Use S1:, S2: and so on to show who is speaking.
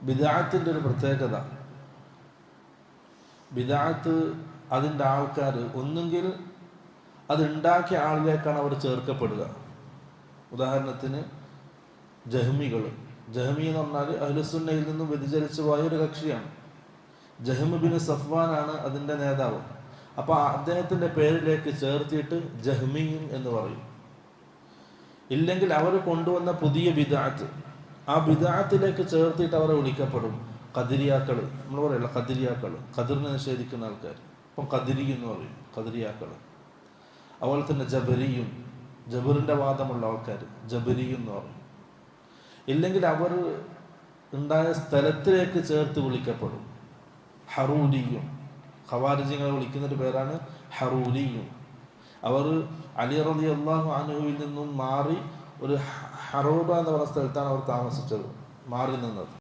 S1: ബിദഅത്തിന്റെ ഒരു പ്രത്യേകത, ബിദഅത്ത് അതിൻ്റെ ആൾക്കാർ ഒന്നുകിൽ അതുണ്ടാക്കിയ ആളിലേക്കാണ് അവർ ചേർക്കപ്പെടുക. ഉദാഹരണത്തിന് ജഹ്മികൾ, ജഹ്മി എന്ന് പറഞ്ഞാൽ അഹ്ലുസുന്നയിൽ നിന്നും വ്യതിചലിച്ചു പോയ ഒരു കക്ഷിയാണ്. ജഹ്മ് ബിൻ സഫ്വാനാണ് അതിൻ്റെ നേതാവ്. അപ്പോൾ അദ്ദേഹത്തിൻ്റെ പേരിലേക്ക് ചേർത്തിയിട്ട് ജഹ്മിയും എന്ന് പറയും. ഇല്ലെങ്കിൽ അവർ കൊണ്ടുവന്ന പുതിയ ബിദഅത്ത്, ആ ബിദഅത്തിലേക്ക് ചേർത്തിട്ട് അവരെ വിളിക്കപ്പെടും ഖദരിയാക്കൾ. നമ്മൾ പറയല്ല ഖദരിയാക്കൾ, ഖദറിനെ നിഷേധിക്കുന്ന ആൾക്കാർ. ഇപ്പം ഖദരി എന്ന് പറയും, ഖദരിയാക്കൾ. അതുപോലെ തന്നെ ജബരിയും, ജബറിൻ്റെ വാദമുള്ള ആൾക്കാർ ജബരിയും എന്ന് പറയും. ഇല്ലെങ്കിൽ അവർ ഉണ്ടായ സ്ഥലത്തിലേക്ക് ചേർത്ത് വിളിക്കപ്പെടും ഹറൂരിയും. ഖവാരിജികളെ വിളിക്കുന്നൊരു പേരാണ് ഹറൂരിയും. അവർ അലി റളിയല്ലാഹു അൻഹുവിൽ നിന്നും മാറി ഒരു ഹറൂബ എന്ന് പറയുന്ന സ്ഥലത്താണ് അവർ താമസിച്ചത്, മാറി നിന്നത്.